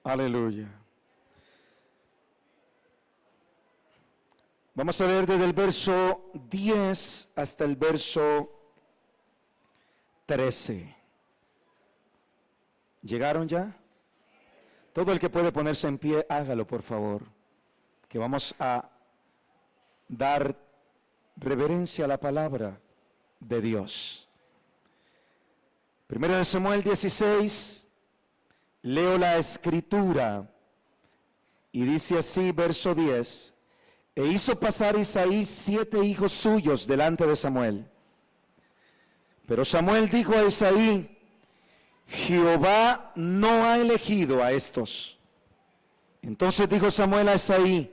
Aleluya. Vamos a leer desde el verso 10 hasta el verso 13. ¿Llegaron ya? Todo el que puede ponerse en pie, hágalo por favor, que vamos a dar reverencia a la palabra de Dios. Primero de Samuel 16, leo la escritura y dice así, verso 10: E hizo pasar Isaí 7 hijos suyos delante de Samuel. Pero Samuel dijo a Isaí: Jehová no ha elegido a estos. Entonces dijo Samuel a Isaí: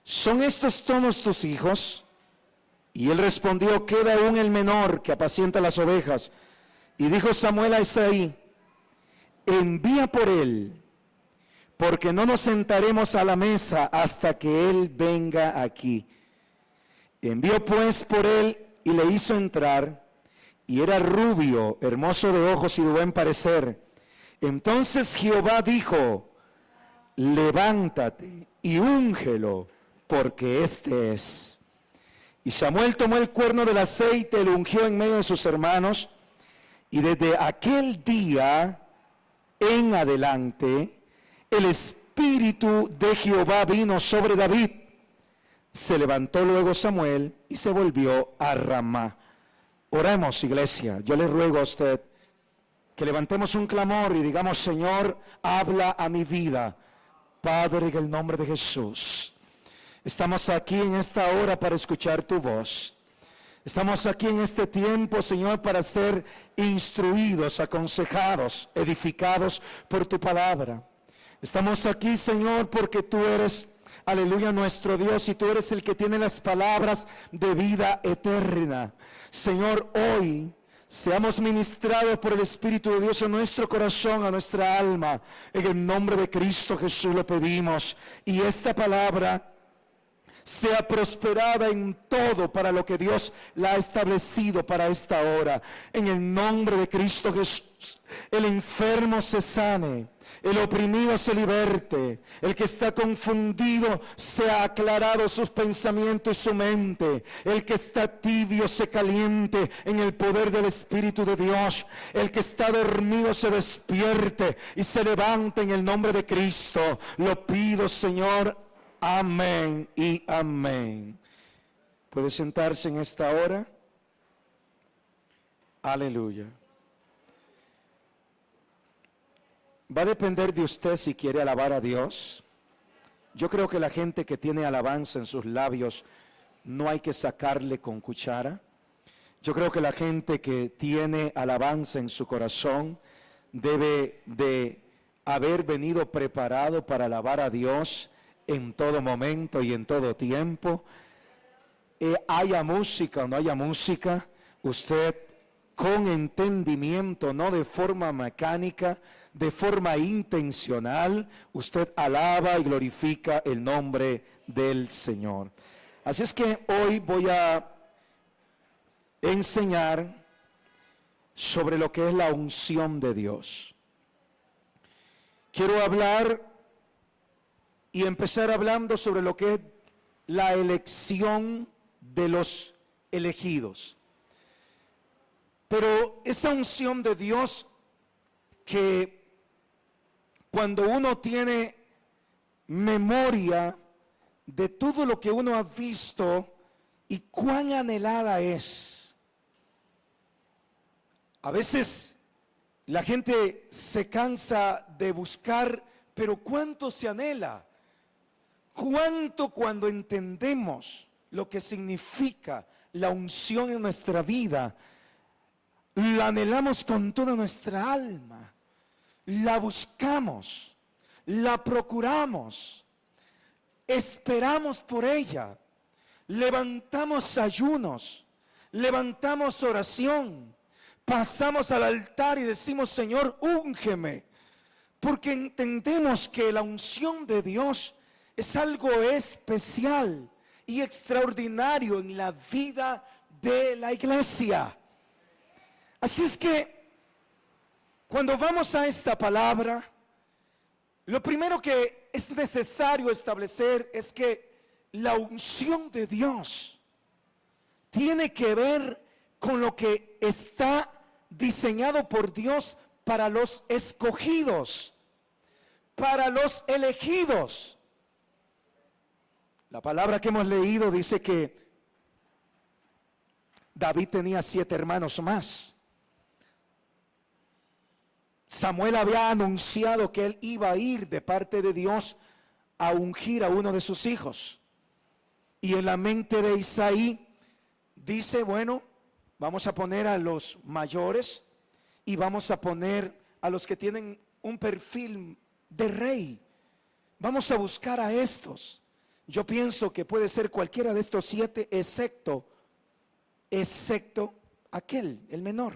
¿Son estos todos tus hijos? Y él respondió: Queda aún el menor que apacienta las ovejas. Y dijo Samuel a Isaí: Envía por él, porque no nos sentaremos a la mesa hasta que él venga aquí. Envió pues por él y le hizo entrar, y era rubio, hermoso de ojos y de buen parecer. Entonces Jehová dijo: Levántate y úngelo, porque este es. Y Samuel tomó el cuerno del aceite y lo ungió en medio de sus hermanos, y desde aquel día en adelante el Espíritu de Jehová vino sobre David. Se levantó luego Samuel y se volvió a Ramá. Oremos, iglesia. Yo le ruego a usted que levantemos un clamor y digamos: Señor, habla a mi vida. Padre, en el nombre de Jesús, estamos aquí en esta hora para escuchar tu voz. Estamos aquí en este tiempo, Señor, para ser instruidos, aconsejados, edificados por tu palabra. Estamos aquí, Señor, porque tú eres, aleluya, nuestro Dios, y tú eres el que tiene las palabras de vida eterna. Señor, hoy seamos ministrados por el Espíritu de Dios a nuestro corazón, a nuestra alma. En el nombre de Cristo Jesús lo pedimos. Y esta palabra sea prosperada en todo para lo que Dios la ha establecido para esta hora. En el nombre de Cristo Jesús, el enfermo se sane, el oprimido se liberte, el que está confundido sea aclarado sus pensamientos y su mente, el que está tibio se caliente en el poder del Espíritu de Dios, el que está dormido se despierte y se levante en el nombre de Cristo. Lo pido, Señor. Amén y amén. ¿Puede sentarse en esta hora? Aleluya. Va a depender de usted si quiere alabar a Dios. Yo creo que la gente que tiene alabanza en sus labios no hay que sacarle con cuchara. Yo creo que la gente que tiene alabanza en su corazón debe de haber venido preparado para alabar a Dios en todo momento y en todo tiempo. Haya música o no haya música, usted con entendimiento, no de forma mecánica, de forma intencional, usted alaba y glorifica el nombre del Señor. Así es que hoy voy a enseñar sobre lo que es la unción de Dios. Quiero hablar y empezar hablando sobre lo que es la elección de los elegidos. Pero esa unción de Dios que cuando uno tiene memoria de todo lo que uno ha visto y cuán anhelada es. A veces la gente se cansa de buscar, pero ¿cuánto se anhela? ¿Cuánto cuando entendemos lo que significa la unción en nuestra vida? La anhelamos con toda nuestra alma, la buscamos, la procuramos, esperamos por ella, levantamos ayunos, levantamos oración, pasamos al altar y decimos: Señor, úngeme, porque entendemos que la unción de Dios es algo especial y extraordinario en la vida de la iglesia. Así es que cuando vamos a esta palabra, Lo primero que es necesario establecer es que la unción de Dios tiene que ver con lo que está diseñado por Dios para los escogidos, para los elegidos. La palabra que hemos leído dice que David tenía 7 hermanos más. Samuel había anunciado que él iba a ir de parte de Dios a ungir a uno de sus hijos. Y en la mente de Isaí dice, bueno, vamos a poner a los mayores y vamos a poner a los que tienen un perfil de rey. Vamos a buscar a estos. Yo pienso que puede ser cualquiera de estos 7 excepto aquel, el menor.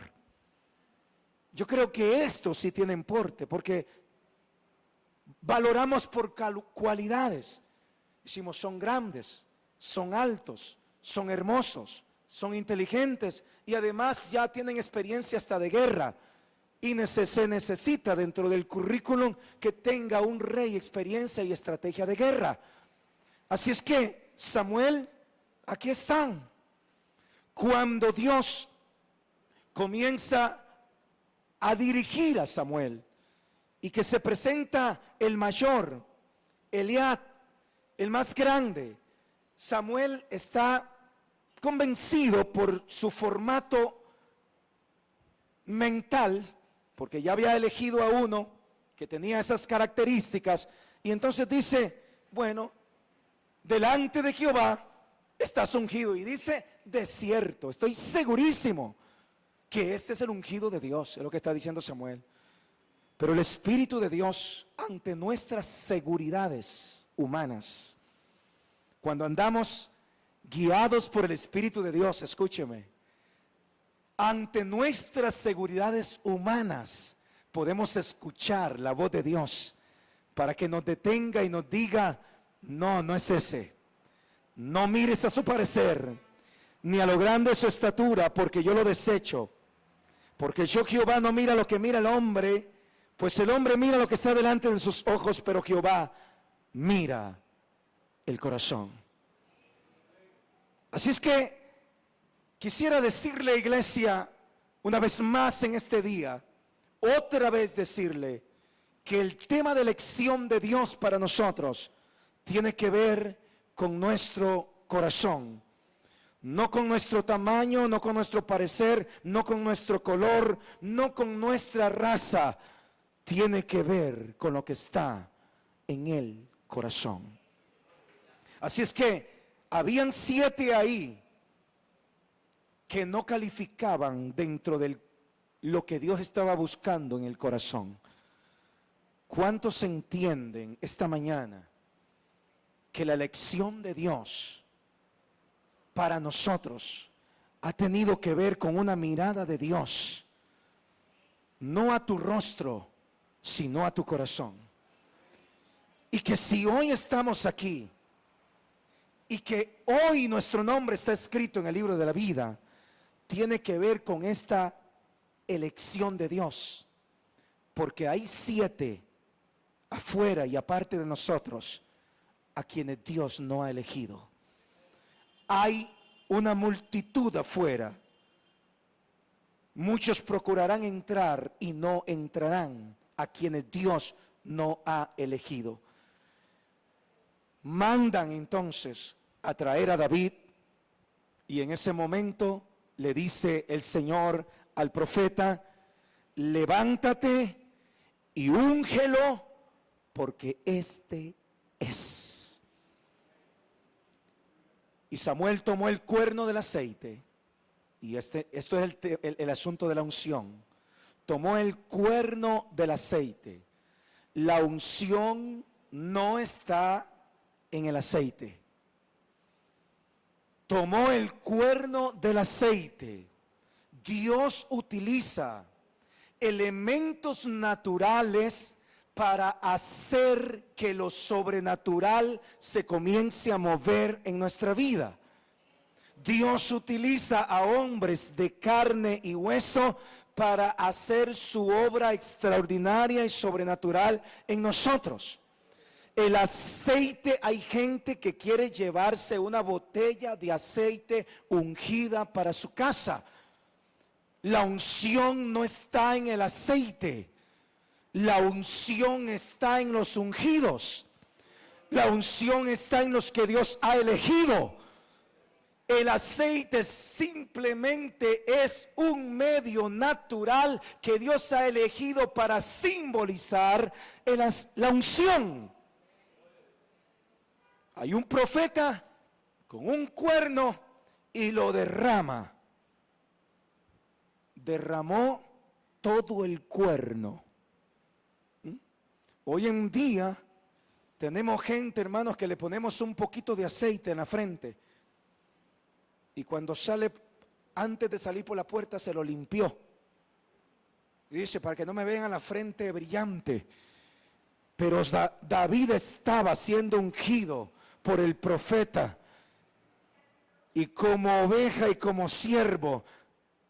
Yo creo que estos sí tienen porte, porque valoramos por cualidades. Decimos, son grandes, son altos, son hermosos, son inteligentes y además ya tienen experiencia hasta de guerra. Y se necesita dentro del currículum que tenga un rey experiencia y estrategia de guerra. Así es que, Samuel, aquí están. Cuando Dios comienza a dirigir a Samuel y que se presenta el mayor, Eliab, el más grande, Samuel está convencido por su formato mental, porque ya había elegido a uno que tenía esas características, y entonces dice, bueno, delante de Jehová estás ungido, y dice, de cierto, estoy segurísimo que este es el ungido de Dios, es lo que está diciendo Samuel. Pero el Espíritu de Dios, ante nuestras seguridades humanas, cuando andamos guiados por el Espíritu de Dios, escúcheme, ante nuestras seguridades humanas podemos escuchar la voz de Dios para que nos detenga y nos diga, no, no es ese, no mires a su parecer, ni a lo grande de su estatura, porque yo lo desecho. Porque yo, Jehová, no mira lo que mira el hombre, pues el hombre mira lo que está delante de sus ojos, pero Jehová mira el corazón. Así es que quisiera decirle, iglesia, una vez más en este día, otra vez decirle que el tema de elección de Dios para nosotros tiene que ver con nuestro corazón. No con nuestro tamaño, no con nuestro parecer, no con nuestro color, no con nuestra raza. Tiene que ver con lo que está en el corazón. Así es que habían 7 ahí que no calificaban dentro de lo que Dios estaba buscando en el corazón. ¿Cuántos entienden esta mañana que la elección de Dios para nosotros ha tenido que ver con una mirada de Dios, no a tu rostro, sino a tu corazón? Y que si hoy estamos aquí y que hoy nuestro nombre está escrito en el libro de la vida, tiene que ver con esta elección de Dios, porque hay 7 afuera y aparte de nosotros a quienes Dios no ha elegido. Hay una multitud afuera. Muchos procurarán entrar y no entrarán a quienes Dios no ha elegido. Mandan entonces a traer a David, y en ese momento le dice el Señor al profeta, levántate y úngelo, porque este es. Y Samuel tomó el cuerno del aceite, y esto es el asunto de la unción. Tomó el cuerno del aceite. La unción no está en el aceite. Tomó el cuerno del aceite. Dios utiliza elementos naturales para hacer que lo sobrenatural se comience a mover en nuestra vida. Dios utiliza a hombres de carne y hueso para hacer su obra extraordinaria y sobrenatural en nosotros. El aceite, hay gente que quiere llevarse una botella de aceite ungida para su casa. La unción no está en el aceite. La unción está en los ungidos. La unción está en los que Dios ha elegido. El aceite simplemente es un medio natural que Dios ha elegido para simbolizar la unción. Hay un profeta con un cuerno y lo derrama. Derramó todo el cuerno. Hoy en día tenemos gente, hermanos, que le ponemos un poquito de aceite en la frente. Y cuando sale, antes de salir por la puerta, se lo limpió. Y dice, para que no me vean la frente brillante. Pero David estaba siendo ungido por el profeta. Y como oveja y como siervo,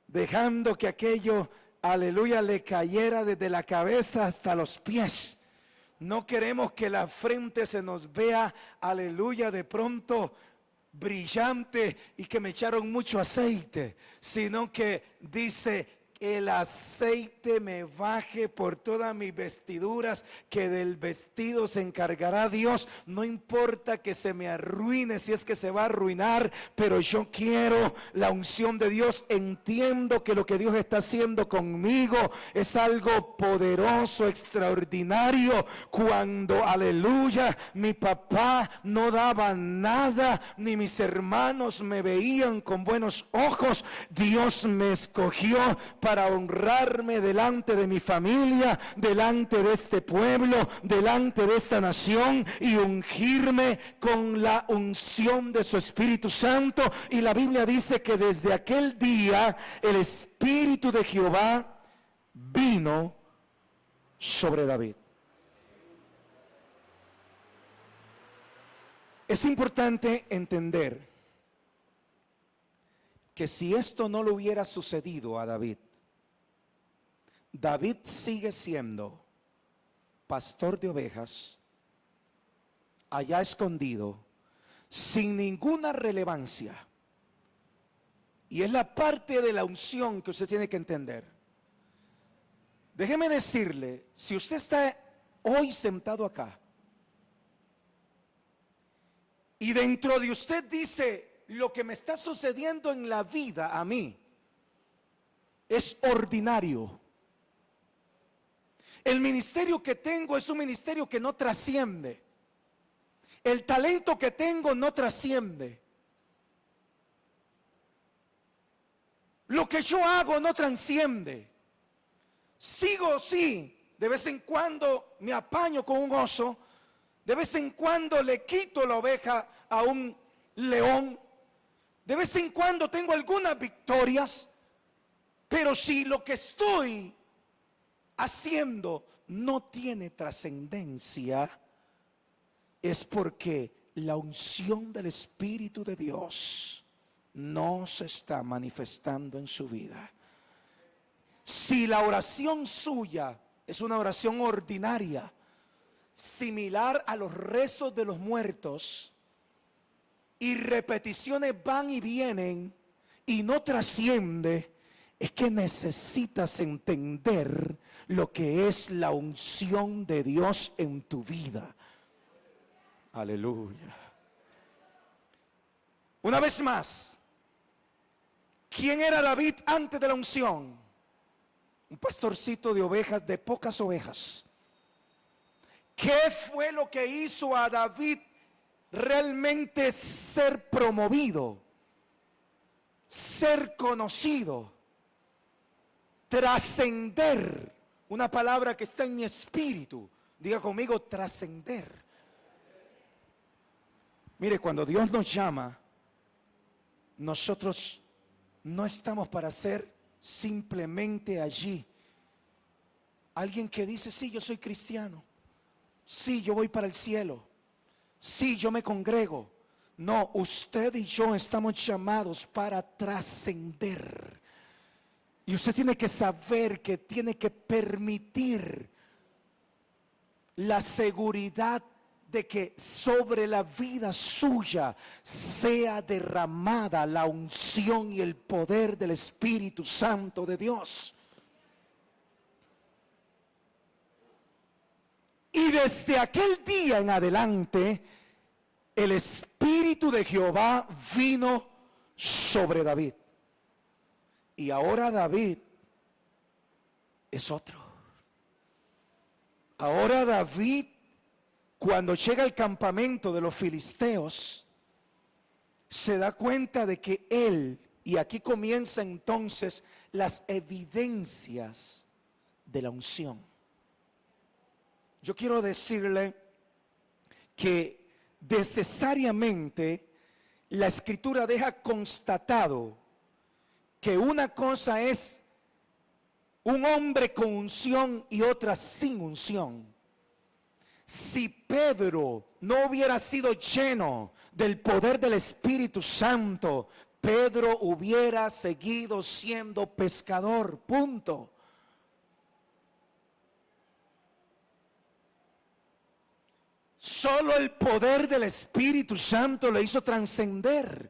dejando que aquello, aleluya, le cayera desde la cabeza hasta los pies. No queremos que la frente se nos vea, aleluya, de pronto brillante y que me echaron mucho aceite, sino que dice, el aceite me baje por todas mis vestiduras, que del vestido se encargará Dios. No importa que se me arruine, si es que se va a arruinar, pero yo quiero la unción de Dios. Entiendo que lo que Dios está haciendo conmigo es algo poderoso, extraordinario. Cuando, aleluya, mi papá no daba nada, ni mis hermanos me veían con buenos ojos, Dios me escogió para honrarme delante de mi familia, delante de este pueblo, delante de esta nación, y ungirme con la unción de su Espíritu Santo. Y la Biblia dice que desde aquel día el Espíritu de Jehová vino sobre David. Es importante entender que si esto no le hubiera sucedido a David, David sigue siendo pastor de ovejas, allá escondido, sin ninguna relevancia. Y es la parte de la unción que usted tiene que entender. Déjeme decirle, si usted está hoy sentado acá, y dentro de usted dice, lo que me está sucediendo en la vida a mí es ordinario. El ministerio que tengo es un ministerio que no trasciende. El talento que tengo no trasciende. Lo que yo hago no trasciende. Sigo, sí, de vez en cuando me apaño con un oso, de vez en cuando le quito la oveja a un león, de vez en cuando tengo algunas victorias, pero si lo que estoy haciendo no tiene trascendencia, es porque la unción del Espíritu de Dios no se está manifestando en su vida. Si la oración suya es una oración ordinaria, similar a los rezos de los muertos, y repeticiones van y vienen y no trasciende, es que necesitas entender lo que es la unción de Dios en tu vida. Aleluya. Una vez más, ¿quién era David antes de la unción? Un pastorcito de ovejas, de pocas ovejas. ¿Qué fue lo que hizo a David realmente ser promovido, ser conocido, trascender? Una palabra que está en mi espíritu. Diga conmigo, trascender. Mire, cuando Dios nos llama, nosotros no estamos para ser simplemente allí. Alguien que dice, sí, yo soy cristiano, sí, yo voy para el cielo, sí, yo me congrego. No, usted y yo estamos llamados para trascender. Y usted tiene que saber que tiene que permitir la seguridad de que sobre la vida suya sea derramada la unción y el poder del Espíritu Santo de Dios. Y desde aquel día en adelante, el Espíritu de Jehová vino sobre David. Y ahora David es otro. Ahora David, cuando llega al campamento de los filisteos, se da cuenta de que él, y aquí comienza entonces las evidencias de la unción. Yo quiero decirle que necesariamente la Escritura deja constatado que una cosa es un hombre con unción y otra sin unción. Si Pedro no hubiera sido lleno del poder del Espíritu Santo, Pedro hubiera seguido siendo pescador, punto. Solo el poder del Espíritu Santo le hizo trascender.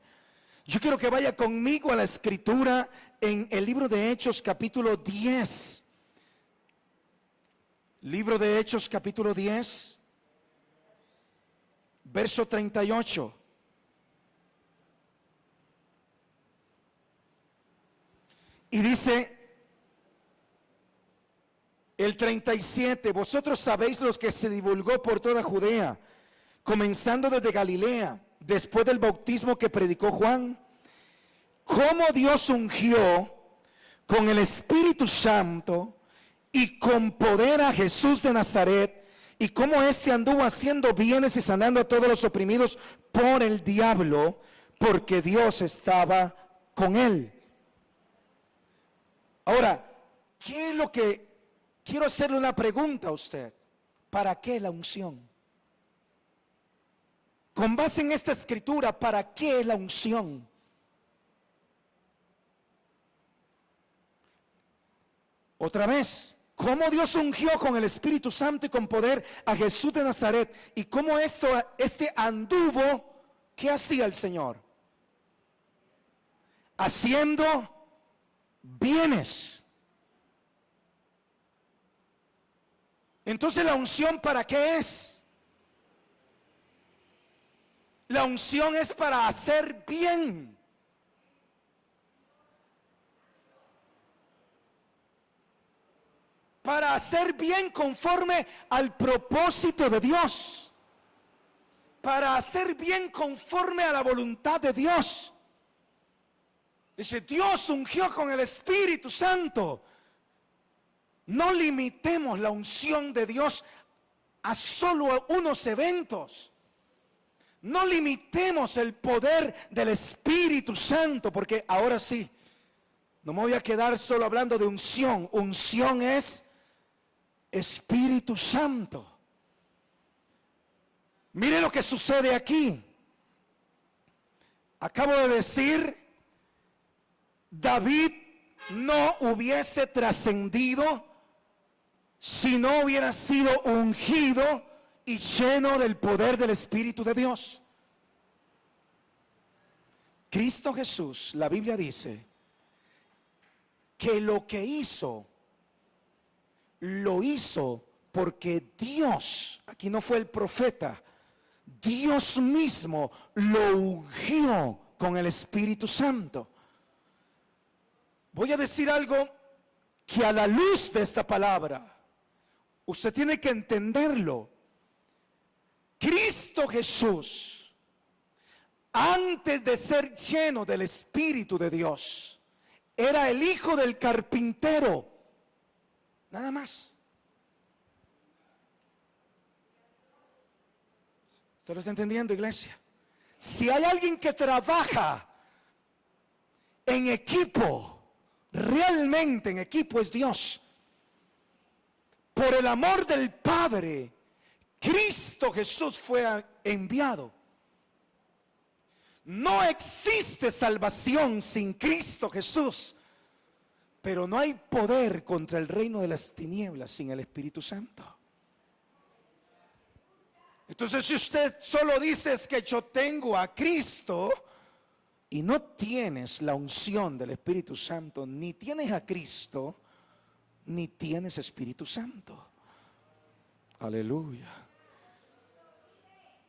Yo quiero que vaya conmigo a la Escritura en el libro de Hechos capítulo 10. Libro de Hechos capítulo 10, verso 38. Y dice el 37, vosotros sabéis los que se divulgó por toda Judea, comenzando desde Galilea, después del bautismo que predicó Juan, cómo Dios ungió con el Espíritu Santo y con poder a Jesús de Nazaret, y cómo éste anduvo haciendo bienes y sanando a todos los oprimidos por el diablo, porque Dios estaba con él. Ahora, ¿qué es lo que quiero hacerle una pregunta a usted? ¿Para qué la unción? Con base en esta escritura, ¿para qué la unción? Otra vez, cómo Dios ungió con el Espíritu Santo y con poder a Jesús de Nazaret, y cómo este anduvo, ¿qué hacía el Señor? Haciendo bienes. Entonces, ¿la unción para qué es? La unción es para hacer bien. Para hacer bien conforme al propósito de Dios. Para hacer bien conforme a la voluntad de Dios. Dice, Dios ungió con el Espíritu Santo. No limitemos la unción de Dios a solo unos eventos. No limitemos el poder del Espíritu Santo, porque ahora sí, no me voy a quedar solo hablando de unción. Unción es Espíritu Santo. Mire lo que sucede aquí. Acabo de decir, David no hubiese trascendido si no hubiera sido ungido y lleno del poder del Espíritu de Dios. Cristo Jesús, la Biblia dice que lo que hizo, lo hizo porque Dios, aquí no fue el profeta, Dios mismo lo ungió con el Espíritu Santo. Voy a decir algo que a la luz de esta palabra, usted tiene que entenderlo. Cristo Jesús, antes de ser lleno del Espíritu de Dios, era el hijo del carpintero. Nada más. ¿Usted lo está entendiendo, iglesia? Si hay alguien que trabaja en equipo, realmente en equipo, es Dios. Por el amor del Padre, Cristo Jesús fue enviado. No existe salvación sin Cristo Jesús. Pero no hay poder contra el reino de las tinieblas sin el Espíritu Santo. Entonces, si usted solo dice que yo tengo a Cristo y no tienes la unción del Espíritu Santo, ni tienes a Cristo, ni tienes Espíritu Santo. Aleluya.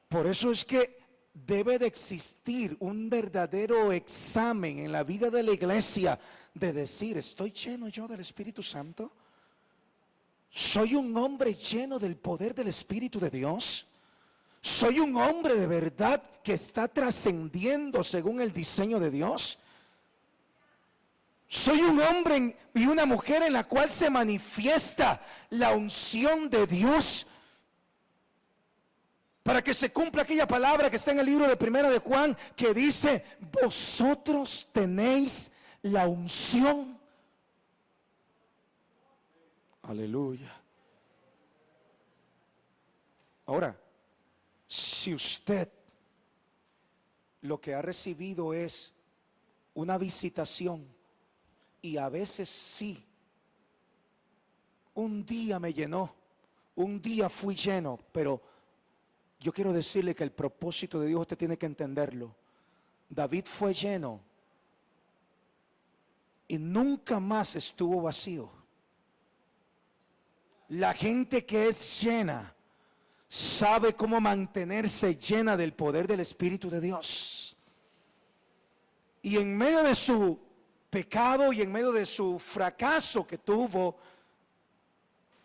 Por eso es que debe de existir un verdadero examen en la vida de la iglesia de decir, ¿estoy lleno yo del Espíritu Santo? ¿Soy un hombre lleno del poder del Espíritu de Dios? ¿Soy un hombre de verdad que está trascendiendo según el diseño de Dios? ¿Soy un hombre y una mujer en la cual se manifiesta la unción de Dios? Para que se cumpla aquella palabra que está en el libro de Primera de Juan, que dice, vosotros tenéis la unción. Aleluya. Ahora, si usted lo que ha recibido es una visitación, y a veces sí, un día me llenó, un día fui lleno, pero yo quiero decirle que el propósito de Dios usted tiene que entenderlo. David fue lleno y nunca más estuvo vacío. La gente que es llena sabe cómo mantenerse llena del poder del Espíritu de Dios. Y en medio de su pecado y en medio de su fracaso que tuvo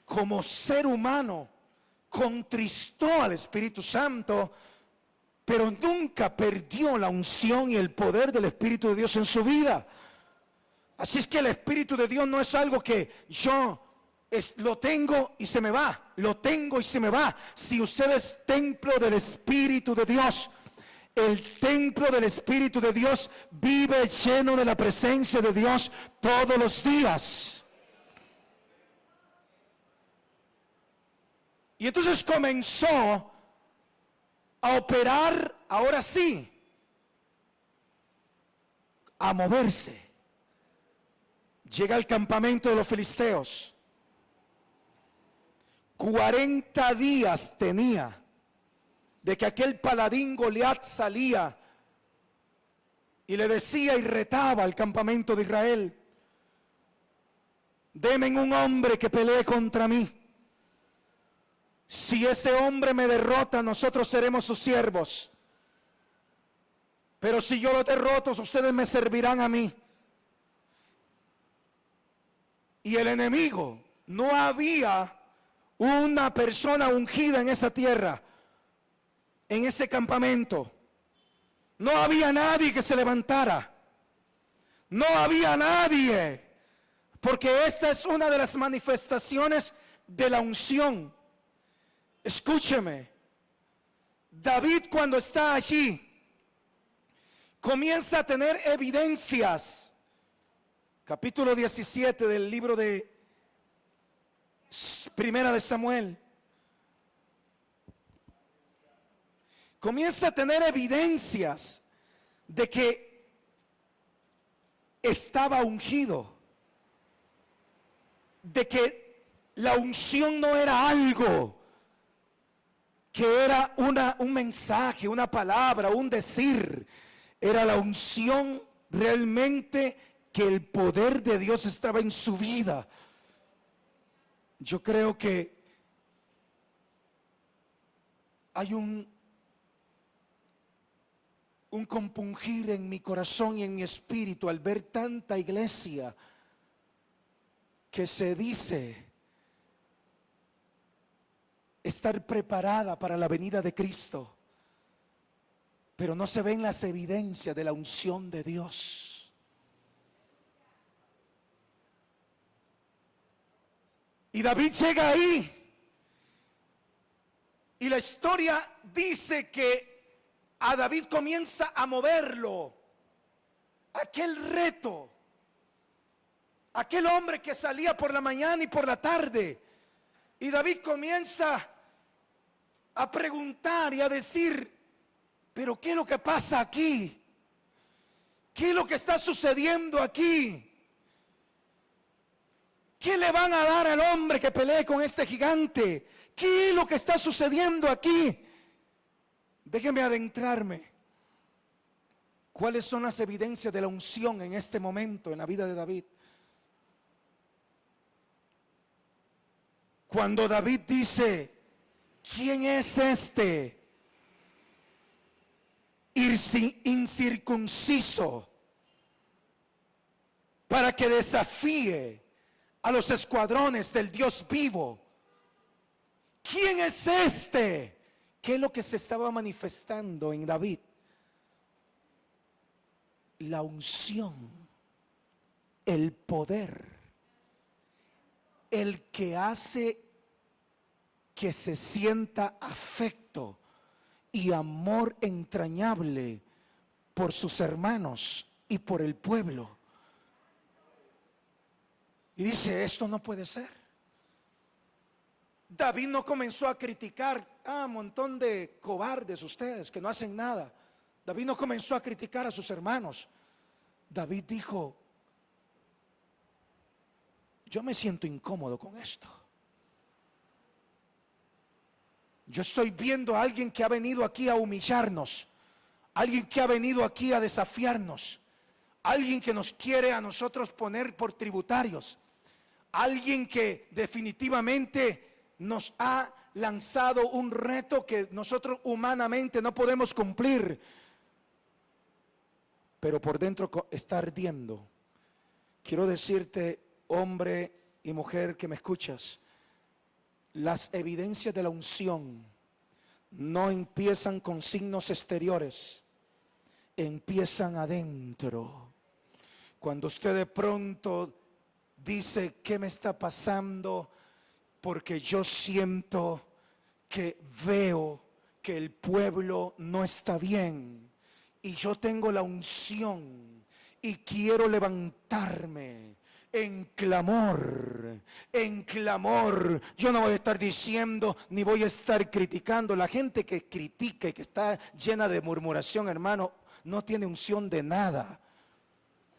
como ser humano, contristó al Espíritu Santo, pero nunca perdió la unción y el poder del Espíritu de Dios en su vida. Así es que el Espíritu de Dios no es algo que yo lo tengo y se me va, lo tengo y se me va. Si usted es templo del Espíritu de Dios, el templo del Espíritu de Dios vive lleno de la presencia de Dios todos los días. Y entonces comenzó a operar, ahora sí, a moverse. Llega al campamento de los filisteos. 40 días tenía de que aquel paladín Goliat salía y le decía y retaba al campamento de Israel: denme un hombre que pelee contra mí. Si ese hombre me derrota, nosotros seremos sus siervos. Pero si yo lo derroto, ustedes me servirán a mí. Y el enemigo, no había una persona ungida en esa tierra, en ese campamento. No había nadie que se levantara. No había nadie. Porque esta es una de las manifestaciones de la unción. Escúcheme, David cuando está allí comienza a tener evidencias. Capítulo 17 del libro de Primera de Samuel. Comienza a tener evidencias de que estaba ungido, de que la unción no era algo que era un mensaje, una palabra, un decir. Era la unción realmente que el poder de Dios estaba en su vida. Yo creo que hay un compungir en mi corazón y en mi espíritu al ver tanta iglesia que se dice estar preparada para la venida de Cristo, pero no se ven las evidencias de la unción de Dios. Y David llega ahí y la historia dice que a David comienza a moverlo aquel reto, aquel hombre que salía por la mañana y por la tarde, y David comienza a preguntar y a decir: pero ¿qué es lo que pasa aquí? ¿Qué es lo que está sucediendo aquí? ¿Qué le van a dar al hombre que pelee con este gigante? ¿Qué es lo que está sucediendo aquí? Déjeme adentrarme. ¿Cuáles son las evidencias de la unción en este momento en la vida de David? Cuando David dice, ¿quién es este incircunciso para que desafíe a los escuadrones del Dios vivo? ¿Quién es este? ¿Qué es lo que se estaba manifestando en David? La unción, el poder, el que hace que se sienta afecto y amor entrañable por sus hermanos y por el pueblo. Y dice, esto no puede ser. David no comenzó a criticar, montón de cobardes ustedes que no hacen nada. David no comenzó a criticar a sus hermanos. David dijo, yo me siento incómodo con esto. Yo estoy viendo a alguien que ha venido aquí a humillarnos, alguien que ha venido aquí a desafiarnos, alguien que nos quiere a nosotros poner por tributarios, alguien que definitivamente nos ha lanzado un reto que nosotros humanamente no podemos cumplir, pero por dentro está ardiendo. Quiero decirte, hombre y mujer que me escuchas, las evidencias de la unción no empiezan con signos exteriores, empiezan adentro. Cuando usted de pronto dice, ¿qué me está pasando? Porque yo siento que veo que el pueblo no está bien y yo tengo la unción y quiero levantarme en clamor, en clamor. Yo no voy a estar diciendo ni voy a estar criticando. La gente que critica y que está llena de murmuración, hermano, no tiene unción de nada.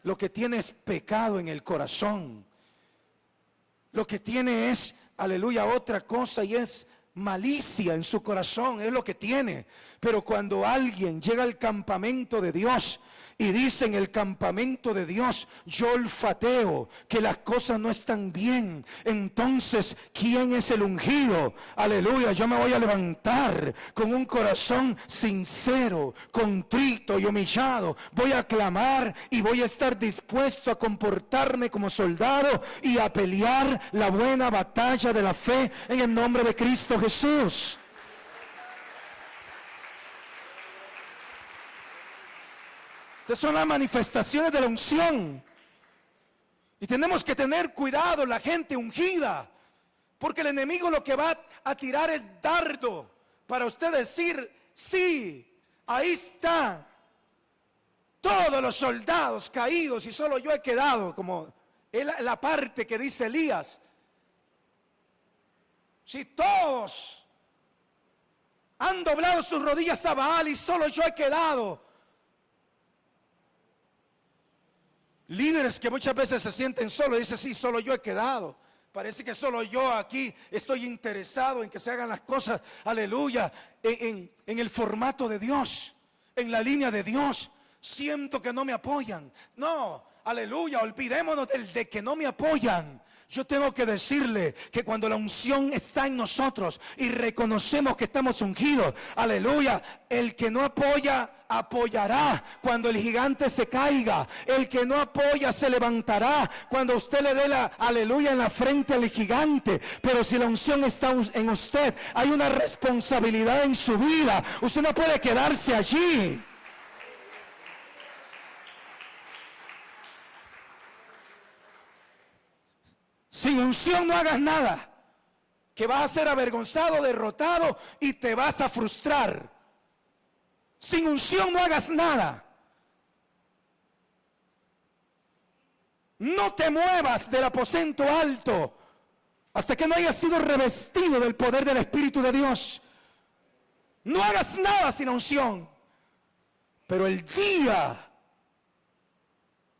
Lo que tiene es pecado en el corazón. Lo que tiene es, aleluya, otra cosa, y es malicia en su corazón, es lo que tiene. Pero cuando alguien llega al campamento de Dios y dice, en el campamento de Dios yo olfateo que las cosas no están bien, entonces ¿quién es el ungido? Aleluya, yo me voy a levantar con un corazón sincero, contrito y humillado. Voy a clamar y voy a estar dispuesto a comportarme como soldado y a pelear la buena batalla de la fe en el nombre de Cristo Jesús. Estas son las manifestaciones de la unción. Y tenemos que tener cuidado, la gente ungida, porque el enemigo lo que va a tirar es dardo para usted decir, sí, ahí está, todos los soldados caídos y solo yo he quedado, como la parte que dice Elías. Si todos han doblado sus rodillas a Baal y solo yo he quedado. Líderes que muchas veces se sienten solos, dicen, sí, solo yo he quedado. Parece que solo yo aquí estoy interesado en que se hagan las cosas, aleluya, en el formato de Dios, en la línea de Dios. Siento que no me apoyan. No, aleluya, olvidémonos de que no me apoyan. Yo tengo que decirle que cuando la unción está en nosotros y reconocemos que estamos ungidos, aleluya, el que no apoya, apoyará cuando el gigante se caiga. El que no apoya se levantará cuando usted le dé la aleluya en la frente al gigante. Pero si la unción está en usted, hay una responsabilidad en su vida. Usted no puede quedarse allí. Sin unción no hagas nada, que vas a ser avergonzado, derrotado y te vas a frustrar. Sin unción no hagas nada. No te muevas del aposento alto hasta que no hayas sido revestido del poder del Espíritu de Dios. No hagas nada sin unción. Pero el día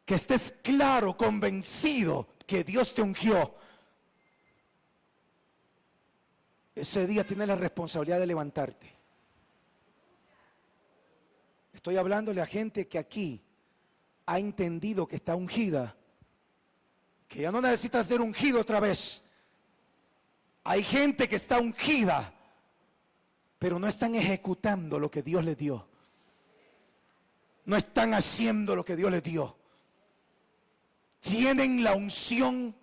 que estés claro, convencido que Dios te ungió, ese día tienes la responsabilidad de levantarte. Estoy hablándole a gente que aquí ha entendido que está ungida, que ya no necesita ser ungido otra vez. Hay gente que está ungida, pero no están ejecutando lo que Dios les dio. No están haciendo lo que Dios les dio. Tienen la unción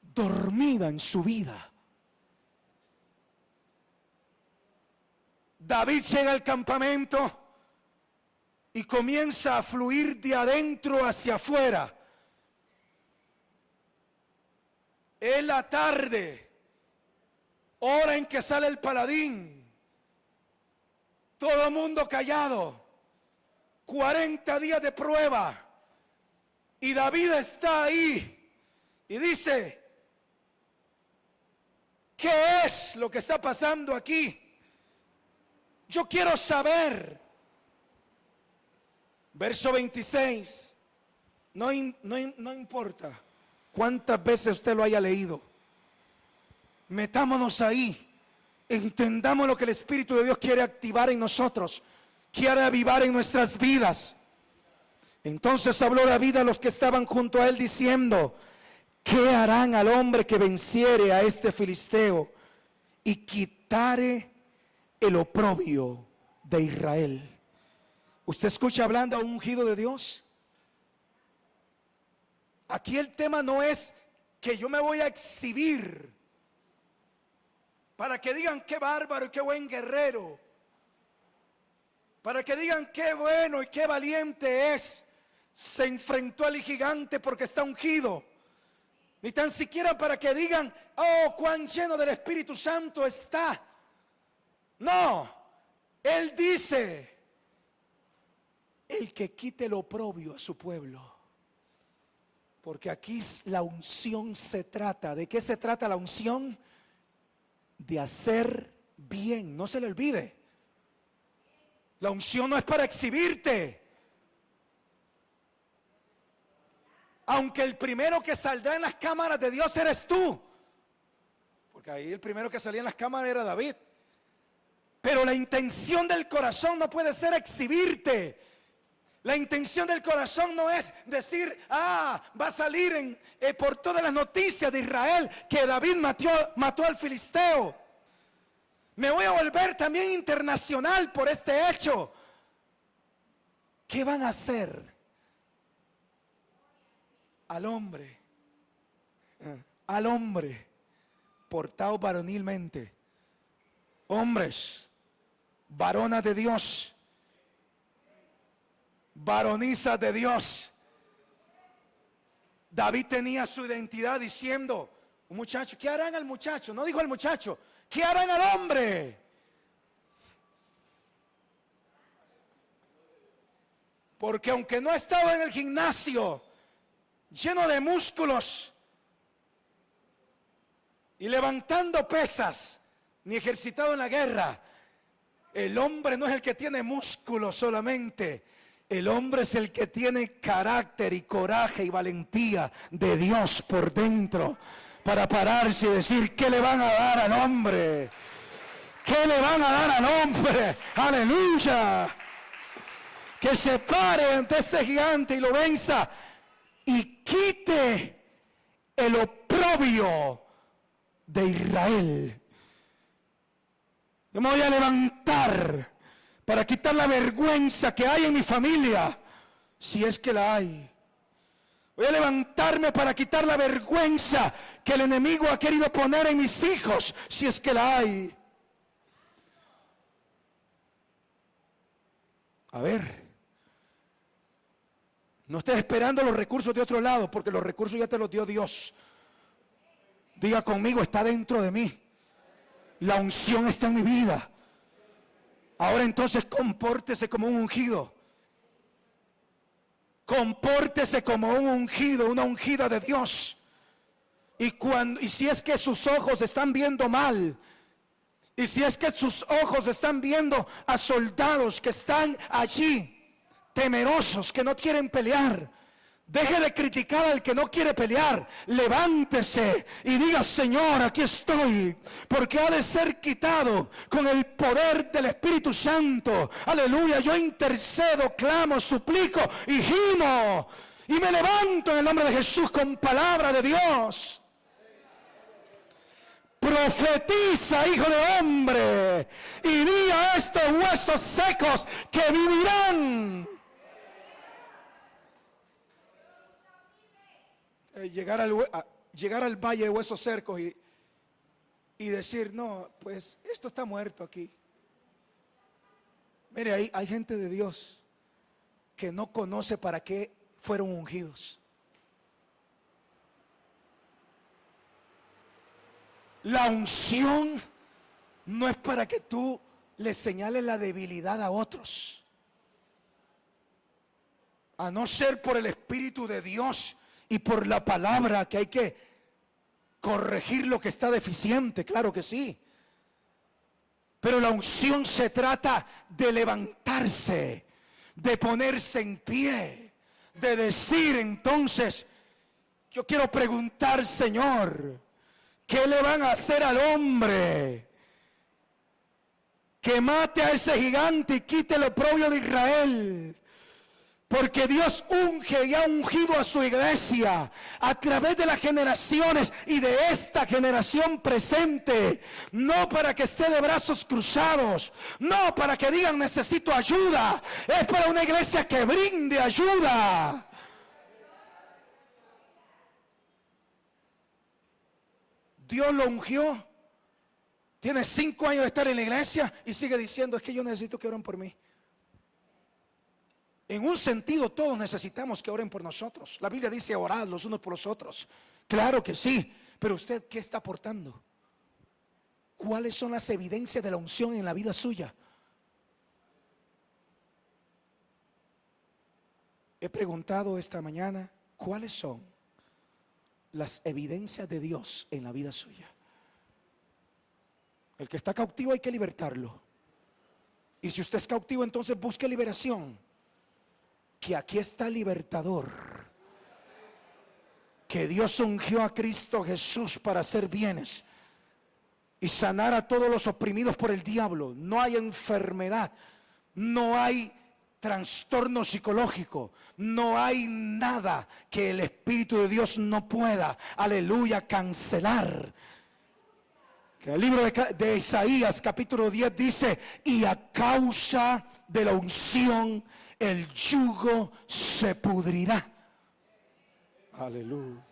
dormida en su vida. David llega al campamento y comienza a fluir de adentro hacia afuera. Es la tarde, hora en que sale el paladín. Todo el mundo callado. 40 días de prueba. Y David está ahí y dice: ¿qué es lo que está pasando aquí? Yo quiero saber. Verso 26. No importa cuántas veces usted lo haya leído. Metámonos ahí. Entendamos lo que el Espíritu de Dios quiere activar en nosotros. Quiere avivar en nuestras vidas. Entonces habló David a los que estaban junto a él diciendo: ¿qué harán al hombre que venciere a este filisteo y quitare el oprobio de Israel? ¿Usted escucha hablando a un ungido de Dios? Aquí el tema no es que yo me voy a exhibir para que digan qué bárbaro y qué buen guerrero, para que digan qué bueno y qué valiente es. Se enfrentó al gigante porque está ungido. Ni tan siquiera para que digan: oh, cuán lleno del Espíritu Santo está. No, él dice: el que quite el oprobio a su pueblo. Porque aquí la unción se trata. ¿De qué se trata la unción? De hacer bien. No se le olvide. La unción no es para exhibirte. Aunque el primero que saldrá en las cámaras de Dios eres tú. Porque ahí el primero que salía en las cámaras era David. Pero la intención del corazón no puede ser exhibirte. La intención del corazón no es decir: va a salir por todas las noticias de Israel que David mató al filisteo. Me voy a volver también internacional por este hecho. ¿Qué van a hacer al hombre portado varonilmente? Hombres, varonas de Dios, varonizas de Dios. David tenía su identidad diciendo: un muchacho, ¿qué harán al muchacho? No dijo al muchacho, ¿qué harán al hombre? Porque aunque no estaba en el gimnasio lleno de músculos y levantando pesas, ni ejercitado en la guerra, el hombre no es el que tiene músculos solamente. El hombre es el que tiene carácter y coraje y valentía de Dios por dentro, para pararse y decir: ¿qué le van a dar al hombre? ¿Qué le van a dar al hombre? Aleluya. Que se pare ante este gigante y lo venza y quite el oprobio de Israel. Yo me voy a levantar para quitar la vergüenza que hay en mi familia, si es que la hay. Voy a levantarme para quitar la vergüenza que el enemigo ha querido poner en mis hijos, si es que la hay. A ver, no estés esperando los recursos de otro lado, porque los recursos ya te los dio Dios. Diga conmigo: está dentro de mí. La unción está en mi vida. Ahora entonces compórtese como un ungido. Compórtese como un ungido, una ungida de Dios. Y si es que sus ojos están viendo mal, y si es que sus ojos están viendo a soldados que están allí temerosos, que no quieren pelear, Deje de criticar al que no quiere pelear. Levántese y diga: Señor, aquí estoy, porque ha de ser quitado con el poder del Espíritu Santo. Aleluya. Yo intercedo, clamo, suplico y gimo, y me levanto en el nombre de Jesús con palabra de Dios. Profetiza, hijo de hombre, y di a estos huesos secos que vivirán. Llegar al valle de huesos secos y decir: no, pues esto está muerto aquí. Mire, hay gente de Dios que no conoce para qué fueron ungidos. La unción no es para que tú le señales la debilidad a otros, a no ser por el Espíritu de Dios y por la palabra, que hay que corregir lo que está deficiente, claro que sí. Pero la unción se trata de levantarse, de ponerse en pie, de decir: entonces, yo quiero preguntar, Señor, ¿qué le van a hacer al hombre que mate a ese gigante y quite el oprobio de Israel? Porque Dios unge y ha ungido a su iglesia a través de las generaciones y de esta generación presente, no para que esté de brazos cruzados, no para que digan necesito ayuda, es para una iglesia que brinde ayuda. Dios lo ungió, tiene 5 años de estar en la iglesia y sigue diciendo: es que yo necesito que oren por mí. En un sentido, todos necesitamos que oren por nosotros. La Biblia dice: orad los unos por los otros. Claro que sí, pero usted, ¿qué está aportando? ¿Cuáles son las evidencias de la unción en la vida suya? He preguntado esta mañana: ¿cuáles son las evidencias de Dios en la vida suya? El que está cautivo hay que libertarlo. Y si usted es cautivo, entonces busque liberación. Que aquí está el libertador, que Dios ungió a Cristo Jesús para hacer bienes y sanar a todos los oprimidos por el diablo. No hay enfermedad, no hay trastorno psicológico, no hay nada que el Espíritu de Dios no pueda, aleluya, cancelar. Que el libro de Isaías capítulo 10 dice: y a causa de la unción el yugo se pudrirá. Aleluya.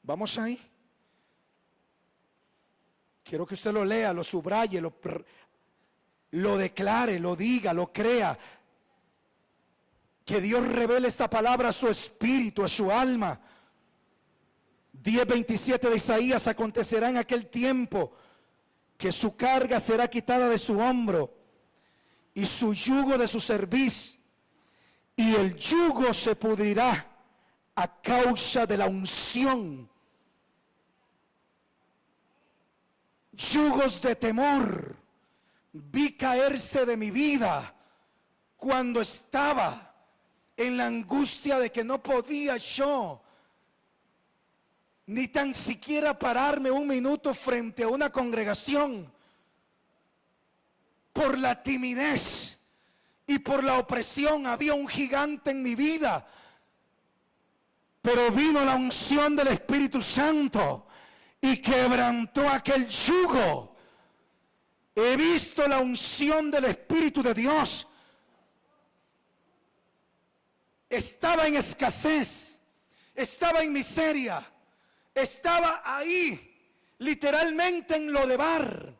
Vamos ahí. Quiero que usted lo lea, lo subraye, lo declare, lo diga, lo crea. Que Dios revele esta palabra a su espíritu, a su alma. 10:27 de Isaías: acontecerá en aquel tiempo que su carga será quitada de su hombro y su yugo de su cerviz, y el yugo se pudrirá a causa de la unción. Yugos de temor vi caerse de mi vida cuando estaba en la angustia de que no podía yo ni tan siquiera pararme un minuto frente a una congregación, por la timidez y por la opresión. Había un gigante en mi vida, pero vino la unción del Espíritu Santo y quebrantó aquel yugo. He visto la unción del Espíritu de Dios. Estaba en escasez, estaba en miseria, estaba ahí, literalmente en Lodebar,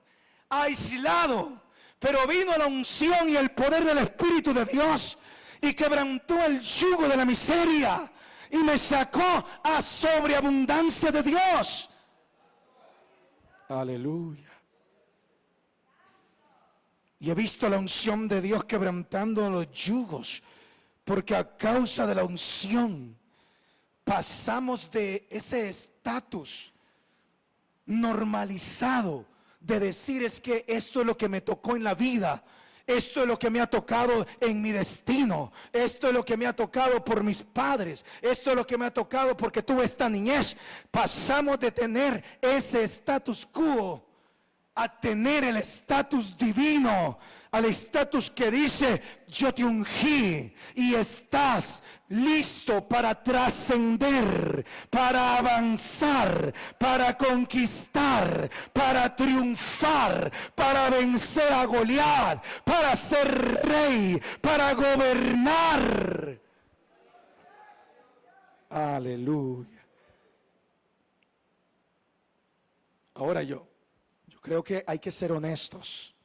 aislado. Pero vino la unción y el poder del Espíritu de Dios y quebrantó el yugo de la miseria y me sacó a sobreabundancia de Dios. Aleluya. Y he visto la unción de Dios quebrantando los yugos, porque a causa de la unción pasamos de ese estatus normalizado de decir: es que esto es lo que me tocó en la vida, Esto es lo que me ha tocado en mi destino. Esto es lo que me ha tocado por mis padres. Esto es lo que me ha tocado porque tuve esta niñez. Pasamos de tener ese status quo a tener el estatus divino, al estatus que dice: yo te ungí y estás listo para trascender, para avanzar, para conquistar, para triunfar, para vencer a Goliat, para ser rey, para gobernar. Aleluya. Ahora yo creo que hay que ser honestos.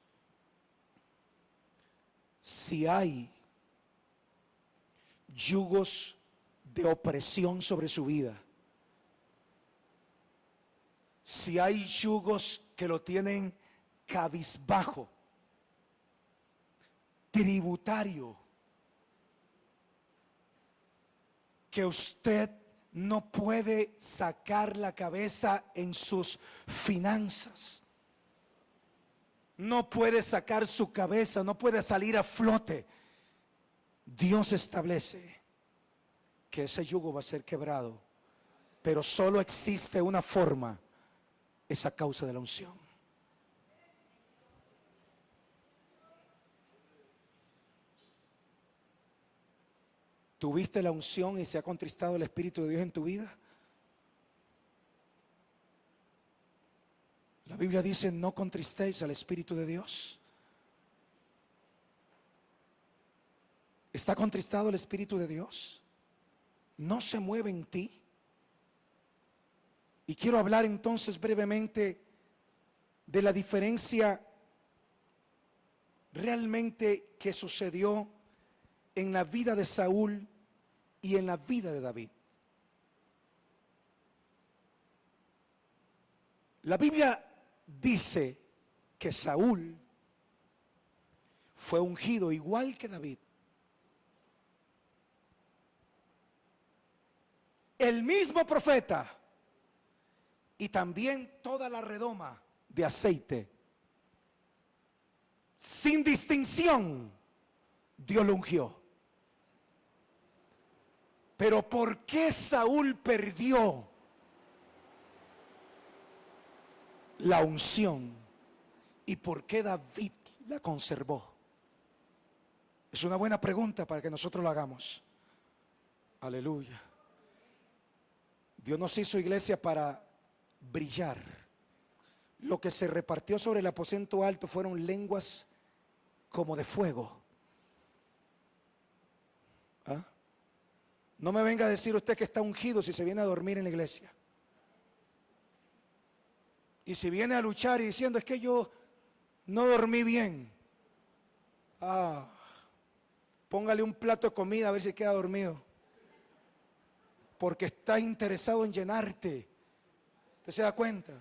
Si hay yugos de opresión sobre su vida, si hay yugos que lo tienen cabizbajo, tributario, que usted no puede sacar la cabeza en sus finanzas, no puede sacar su cabeza, no puede salir a flote, Dios establece que ese yugo va a ser quebrado, pero solo existe una forma: es a causa de la unción. ¿Tuviste la unción y se ha contristado el Espíritu de Dios en tu vida? La Biblia dice: no contristéis al Espíritu de Dios. ¿Está contristado el Espíritu de Dios? ¿No se mueve en ti? Y quiero hablar entonces brevemente de la diferencia realmente que sucedió en la vida de Saúl y en la vida de David. La Biblia dice que Saúl fue ungido igual que David. El mismo profeta y también toda la redoma de aceite, sin distinción, Dios lo ungió. Pero ¿por qué Saúl perdió la unción y por qué David la conservó? Es una buena pregunta para que nosotros lo hagamos. Aleluya. Dios nos hizo iglesia para brillar. Lo que se repartió sobre el aposento alto fueron lenguas como de fuego. ¿Ah? No me venga a decir usted que está ungido si se viene a dormir en la iglesia. Y si viene a luchar y diciendo: es que yo no dormí bien. Póngale un plato de comida a ver si queda dormido. Porque está interesado en llenarte. ¿Usted se da cuenta?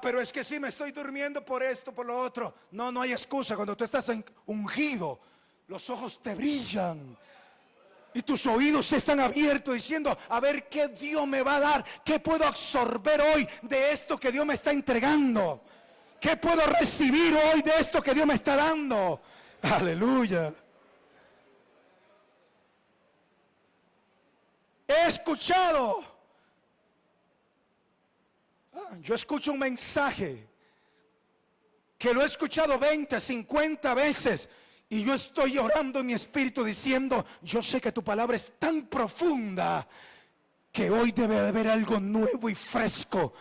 Pero es que sí, me estoy durmiendo por esto, por lo otro. No hay excusa. Cuando tú estás ungido, los ojos te brillan y tus oídos están abiertos diciendo: a ver qué Dios me va a dar, qué puedo absorber hoy de esto que Dios me está entregando, qué puedo recibir hoy de esto que Dios me está dando. Aleluya. He escuchado, yo escucho un mensaje que lo he escuchado 20, 50 veces y yo estoy orando en mi espíritu diciendo: yo sé que tu palabra es tan profunda que hoy debe de haber algo nuevo y fresco.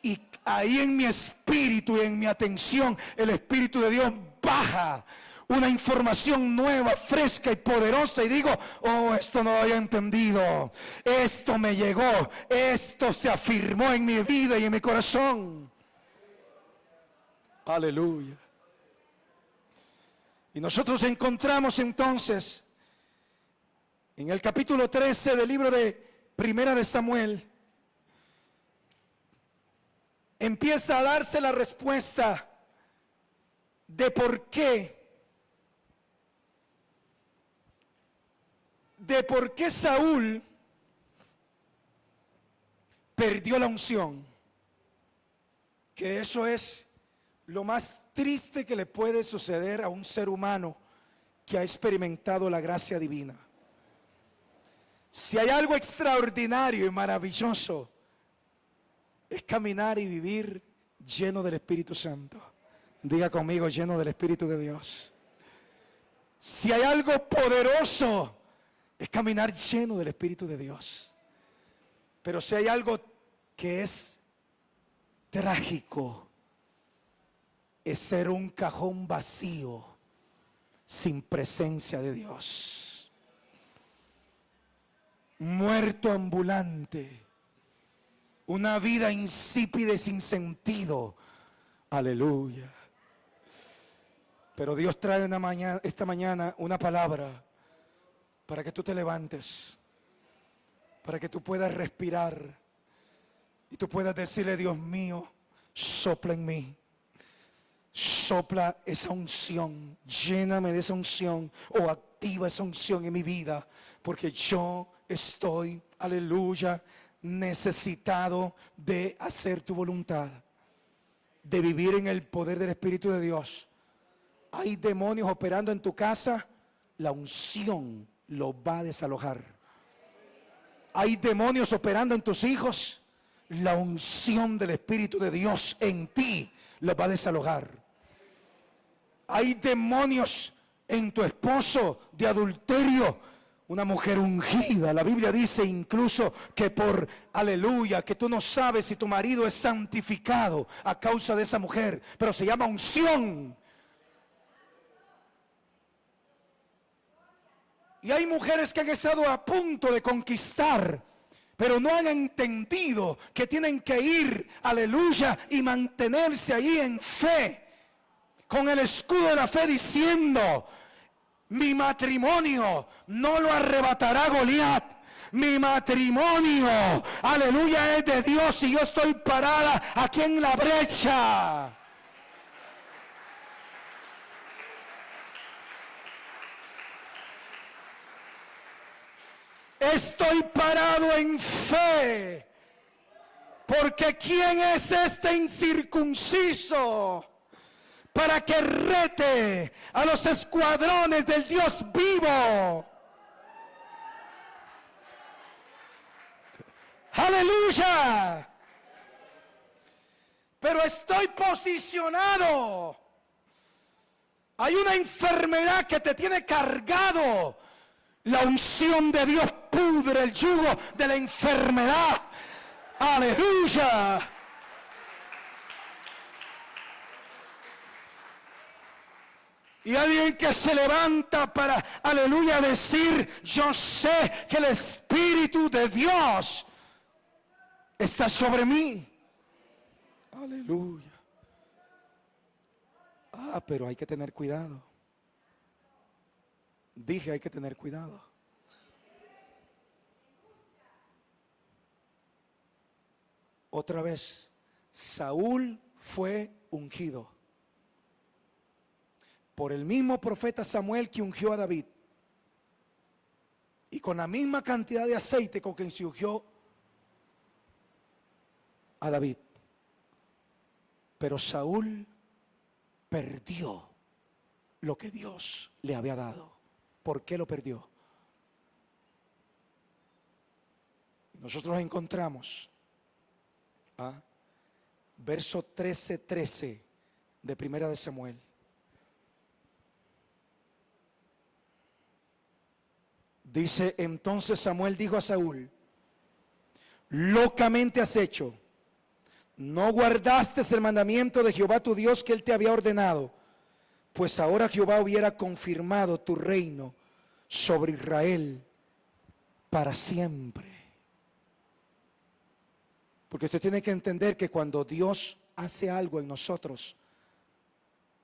Y ahí en mi espíritu y en mi atención el Espíritu de Dios baja una información nueva, fresca y poderosa, y digo: esto no lo había entendido, esto me llegó, esto se afirmó en mi vida y en mi corazón. Aleluya. Y nosotros encontramos entonces en el capítulo 13 del libro de Primera de Samuel, empieza a darse la respuesta de por qué Saúl perdió la unción, que eso es lo más triste que le puede suceder a un ser humano que ha experimentado la gracia divina. Si hay algo extraordinario y maravilloso, es caminar y vivir lleno del Espíritu Santo. Diga conmigo, lleno del Espíritu de Dios. Si hay algo poderoso, es caminar lleno del Espíritu de Dios. Pero si hay algo que es trágico, es ser un cajón vacío, sin presencia de Dios. Muerto ambulante, una vida insípida y sin sentido. Aleluya. Pero Dios trae esta mañana una palabra para que tú te levantes, para que tú puedas respirar y tú puedas decirle: Dios mío, sopla en mí. Sopla esa unción, lléname de esa unción o activa esa unción en mi vida, porque yo estoy, aleluya, necesitado de hacer tu voluntad, de vivir en el poder del Espíritu de Dios. Hay demonios operando en tu casa, la unción los va a desalojar. Hay demonios operando en tus hijos, la unción del Espíritu de Dios en ti los va a desalojar. Hay demonios en tu esposo de adulterio, una mujer ungida. La Biblia dice incluso que por, aleluya, que tú no sabes si tu marido es santificado a causa de esa mujer, pero se llama unción. Y hay mujeres que han estado a punto de conquistar, pero no han entendido que tienen que ir, aleluya, y mantenerse ahí en fe, con el escudo de la fe, diciendo: mi matrimonio no lo arrebatará Goliat. Mi matrimonio, aleluya, es de Dios y yo estoy parada aquí en la brecha. Estoy parado en fe, porque ¿quién es este incircunciso para que rete a los escuadrones del Dios vivo? ¡Aleluya! Pero estoy posicionado. Hay una enfermedad que te tiene cargado. La unción de Dios pudre el yugo de la enfermedad. ¡Aleluya! Y alguien que se levanta para, aleluya, decir: yo sé que el Espíritu de Dios está sobre mí. Aleluya. Pero hay que tener cuidado. Dije, hay que tener cuidado. Otra vez, Saúl fue ungido por el mismo profeta Samuel que ungió a David, y con la misma cantidad de aceite con que se ungió a David. Pero Saúl perdió lo que Dios le había dado. ¿Por qué lo perdió? Nosotros encontramos verso 13 de Primera de Samuel. Dice: entonces Samuel dijo a Saúl: locamente has hecho, no guardaste el mandamiento de Jehová tu Dios que él te había ordenado, pues ahora Jehová hubiera confirmado tu reino sobre Israel para siempre. Porque usted tiene que entender que cuando Dios hace algo en nosotros,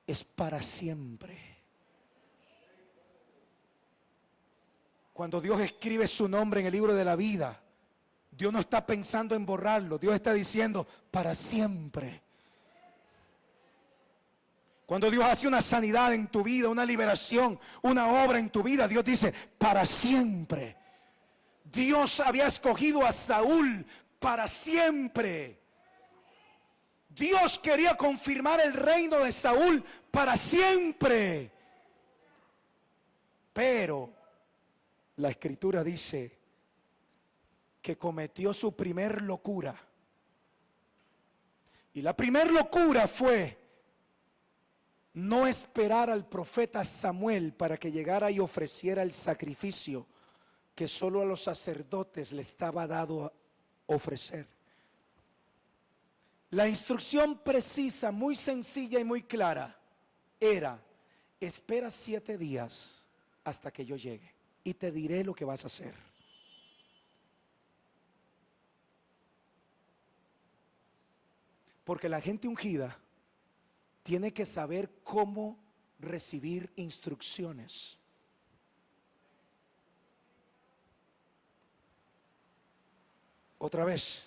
es para siempre. Cuando Dios escribe su nombre en el libro de la vida, Dios no está pensando en borrarlo. Dios está diciendo: para siempre. Cuando Dios hace una sanidad en tu vida, una liberación, una obra en tu vida, Dios dice: para siempre. Dios había escogido a Saúl para siempre. Dios quería confirmar el reino de Saúl para siempre. Pero la escritura dice que cometió su primer locura. Y la primer locura fue no esperar al profeta Samuel para que llegara y ofreciera el sacrificio que solo a los sacerdotes le estaba dado a ofrecer. La instrucción precisa, muy sencilla y muy clara, era: espera 7 días hasta que yo llegue y te diré lo que vas a hacer. Porque la gente ungida tiene que saber cómo recibir instrucciones. Otra vez,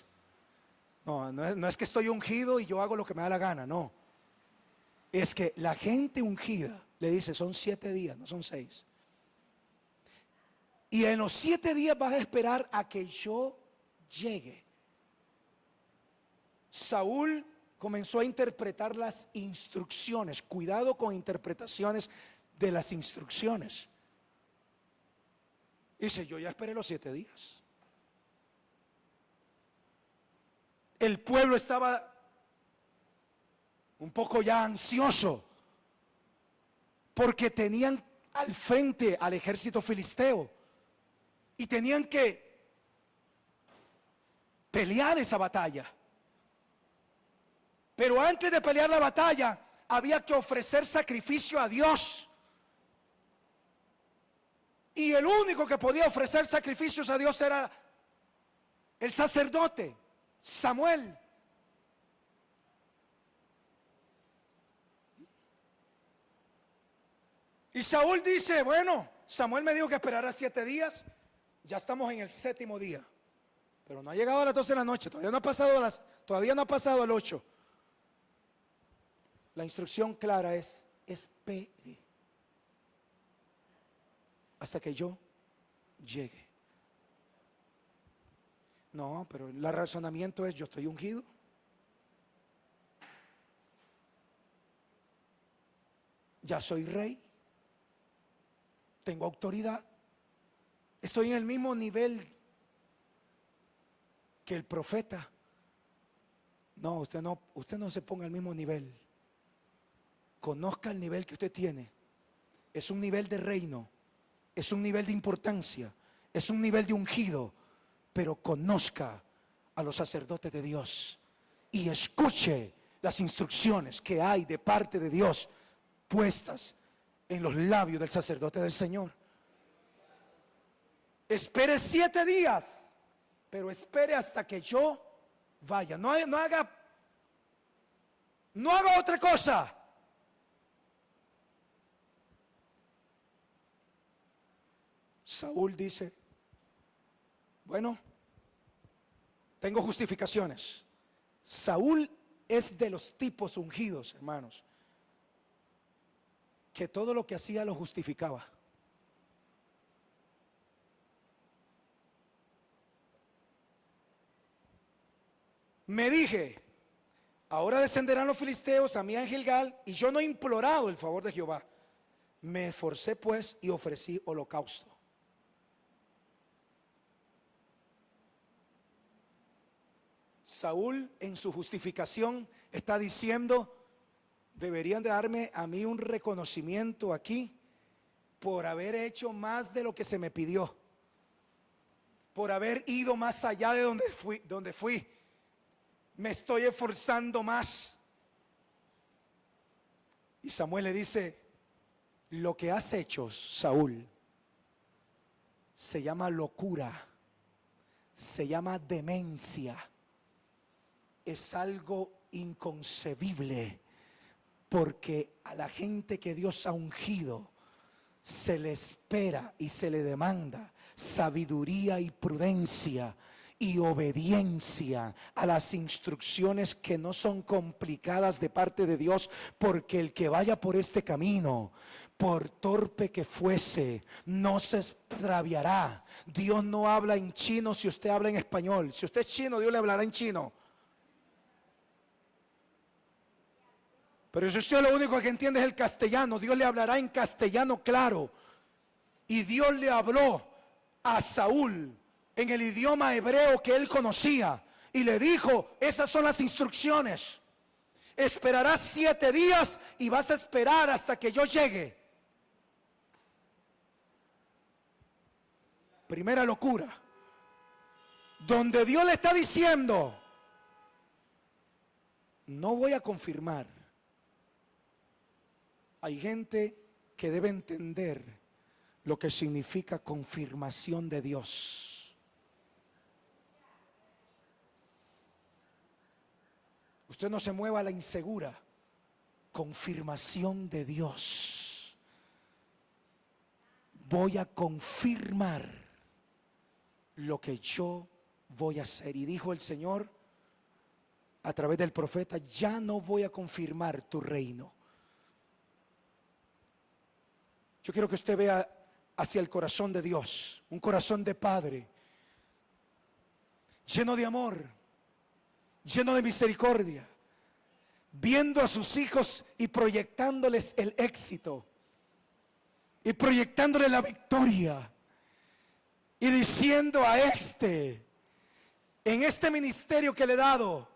no es que estoy ungido y yo hago lo que me da la gana, no. Es que la gente ungida le dice: son 7 días, no son 6. Y en los 7 días vas a esperar a que yo llegue. Saúl comenzó a interpretar las instrucciones. Cuidado con interpretaciones de las instrucciones. Dice: yo ya esperé los 7 días. El pueblo estaba un poco ya ansioso porque tenían al frente al ejército filisteo y tenían que pelear esa batalla. Pero antes de pelear la batalla había que ofrecer sacrificio a Dios. Y el único que podía ofrecer sacrificios a Dios era el sacerdote Samuel. Y Saúl dice: bueno, Samuel me dijo que esperara 7 días. Ya estamos en el 7.º día, pero no ha llegado a las 12 de la noche. Todavía no ha pasado al 8. La instrucción clara es: espere hasta que yo llegue. No, pero el razonamiento es: yo estoy ungido. Ya soy rey. Tengo autoridad. Estoy en el mismo nivel que el profeta. No, usted no se ponga al mismo nivel. Conozca el nivel que usted tiene. Es un nivel de reino. Es un nivel de importancia. Es un nivel de ungido. Pero conozca a los sacerdotes de Dios y escuche las instrucciones que hay de parte de Dios puestas en los labios del sacerdote del Señor. Espere 7 días, pero espere hasta que yo vaya. No haga otra cosa. Saúl dice: bueno, tengo justificaciones. Saúl es de los tipos ungidos, hermanos, que todo lo que hacía lo justificaba. Me dije: ahora descenderán los filisteos a mí en Gilgal, y yo no he implorado el favor de Jehová. Me esforcé pues y ofrecí holocausto. Saúl, en su justificación, está diciendo: deberían de darme a mí un reconocimiento aquí por haber hecho más de lo que se me pidió, por haber ido más allá de donde fui. Me estoy esforzando más. Y Samuel le dice: lo que has hecho, Saúl, se llama locura, se llama demencia. Es algo inconcebible, porque a la gente que Dios ha ungido se le espera y se le demanda sabiduría y prudencia y obediencia a las instrucciones que no son complicadas de parte de Dios, porque el que vaya por este camino, por torpe que fuese, no se extraviará. Dios no habla en chino si usted habla en español. Si usted es chino, Dios le hablará en chino. Pero si usted lo único que entiende es el castellano, Dios le hablará en castellano claro. Y Dios le habló a Saúl en el idioma hebreo que él conocía. Y le dijo, esas son las instrucciones. Esperarás 7 días y vas a esperar hasta que yo llegue. Primera locura. Donde Dios le está diciendo, no voy a confirmar. Hay gente que debe entender lo que significa confirmación de Dios. Usted no se mueva a la insegura. Confirmación de Dios. Voy a confirmar lo que yo voy a hacer. Y dijo el Señor a través del profeta, ya no voy a confirmar tu reino. Yo quiero que usted vea hacia el corazón de Dios, un corazón de padre, lleno de amor, lleno de misericordia, viendo a sus hijos y proyectándoles el éxito, y proyectándoles la victoria, y diciendo a en este ministerio que le he dado,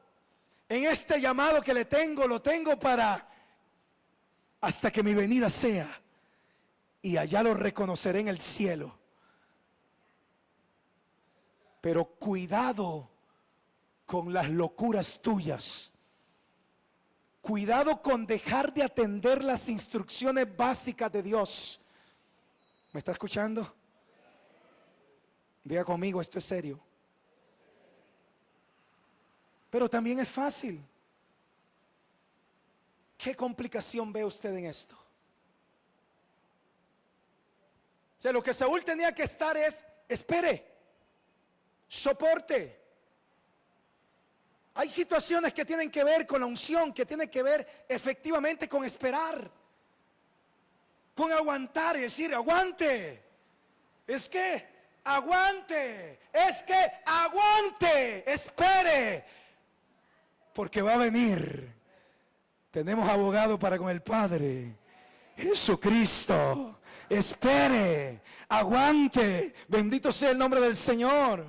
en este llamado que le tengo, lo tengo para hasta que mi venida sea. Y allá lo reconoceré en el cielo. Pero cuidado con las locuras tuyas. Cuidado con dejar de atender las instrucciones básicas de Dios. ¿Me está escuchando? Diga conmigo, esto es serio. Pero también es fácil. ¿Qué complicación ve usted en esto? O sea, lo que Saúl tenía que estar es, espere, soporte. Hay situaciones que tienen que ver con la unción, que tienen que ver efectivamente con esperar, con aguantar y decir, aguante. Es que aguante, es que aguante, espere, porque va a venir. Tenemos abogado para con el Padre, Jesucristo. Espere, aguante, bendito sea el nombre del Señor.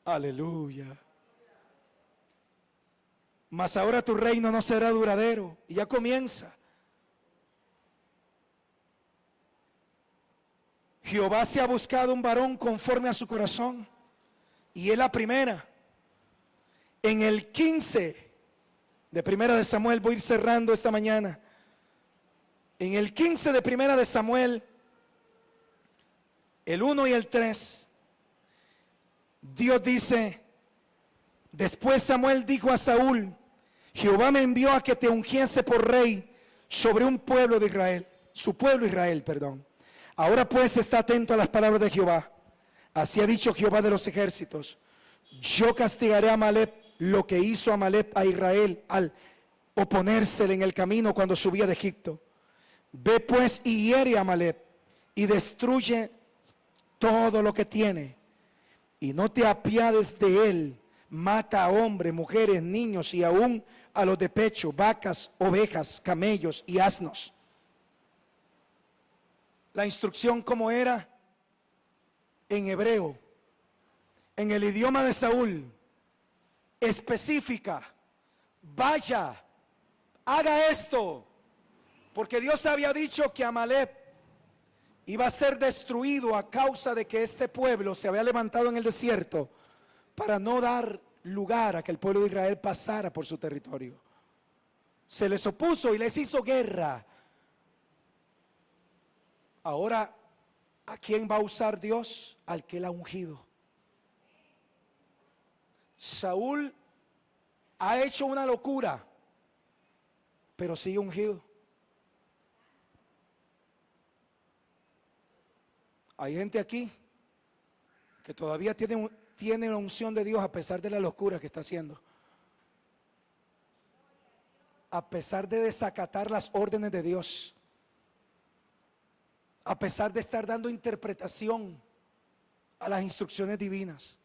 Aleluya. Mas ahora tu reino no será duradero. Y ya comienza. Jehová se ha buscado un varón conforme a su corazón. Y es la primera. En el 15 de Primera de Samuel, voy a ir cerrando esta mañana. En el 15 de Primera de Samuel, el 1 y el 3, Dios dice, después Samuel dijo a Saúl, Jehová me envió a que te ungiese por rey sobre un pueblo de Israel, su pueblo Israel, perdón. Ahora pues está atento a las palabras de Jehová. Así ha dicho Jehová de los ejércitos, yo castigaré a Amalek lo que hizo Amalek a Israel al oponérsele en el camino cuando subía de Egipto. Ve pues y hiere a Amalek y destruye todo lo que tiene y no te apiades de él. Mata a hombres, mujeres, niños y aún a los de pecho, vacas, ovejas, camellos y asnos. La instrucción como era en hebreo, en el idioma de Saúl, específica, vaya, haga esto. Porque Dios había dicho que Amalek iba a ser destruido a causa de que este pueblo se había levantado en el desierto para no dar lugar a que el pueblo de Israel pasara por su territorio. Se les opuso y les hizo guerra. Ahora, ¿a quién va a usar Dios? Al que él ha ungido. Saúl ha hecho una locura, pero sigue ungido. Hay gente aquí que todavía tiene la unción de Dios a pesar de la locura que está haciendo. A pesar de desacatar las órdenes de Dios. A pesar de estar dando interpretación a las instrucciones divinas.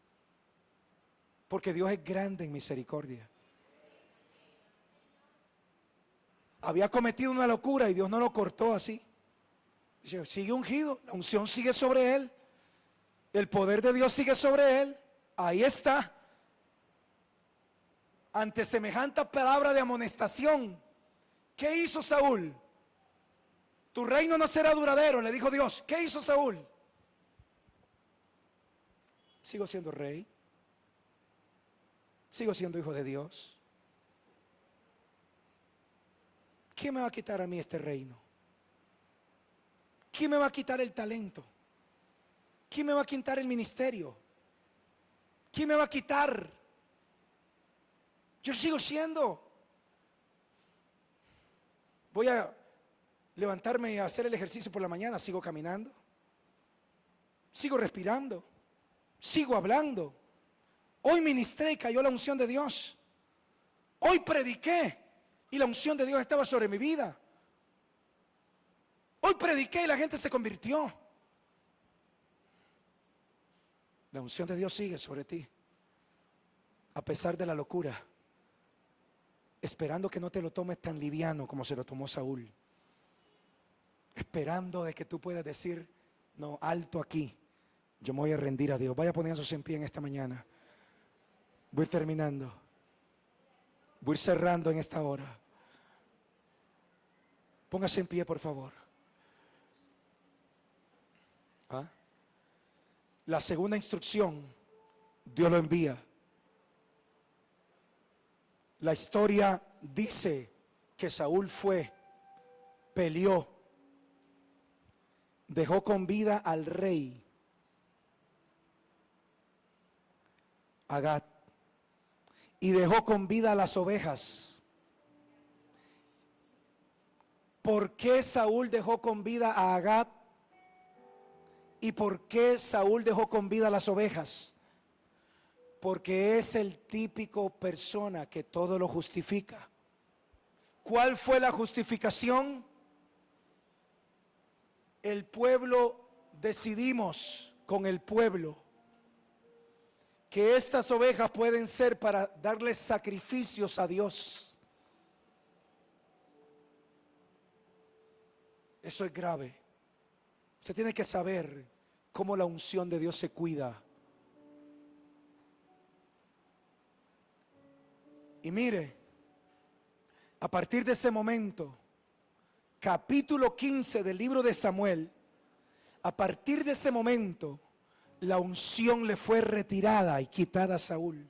Porque Dios es grande en misericordia. había cometido una locura y Dios no lo cortó así. Dice, sigue ungido, la unción sigue sobre él, el poder de Dios sigue sobre él. Ahí está. Ante semejante palabra de amonestación, ¿qué hizo Saúl? Tu reino no será duradero, le dijo Dios. ¿Qué hizo Saúl? Sigo siendo rey, sigo siendo hijo de Dios. ¿Quién me va a quitar a mí este reino? ¿Quién me va a quitar el talento? ¿Quién me va a quitar el ministerio? ¿Quién me va a quitar? Yo sigo siendo. Voy a levantarme y a hacer el ejercicio por la mañana, sigo caminando, sigo respirando, sigo hablando. Hoy ministré y cayó la unción de Dios. Hoy prediqué y la unción de Dios estaba sobre mi vida. Hoy prediqué y la gente se convirtió. La unción de Dios sigue sobre ti, a pesar de la locura, esperando que no te lo tomes tan liviano como se lo tomó Saúl, esperando de que tú puedas decir, no, alto aquí, yo me voy a rendir a Dios. Vaya poniéndose en pie en esta mañana. Voy a ir terminando, voy a ir cerrando en esta hora. Póngase en pie, por favor. ¿Ah? La segunda instrucción, Dios lo envía. La historia dice que Saúl fue, peleó, dejó con vida al rey Agag y dejó con vida a las ovejas. ¿Por qué Saúl dejó con vida a Agag? ¿Y por qué Saúl dejó con vida a las ovejas? Porque es el típico persona que todo lo justifica. ¿Cuál fue la justificación? El pueblo, decidimos con el pueblo que estas ovejas pueden ser para darles sacrificios a Dios. Eso es grave. Usted tiene que saber cómo la unción de Dios se cuida. Y mire, a partir de ese momento, capítulo 15 del libro de Samuel, a partir de ese momento, la unción le fue retirada y quitada a Saúl.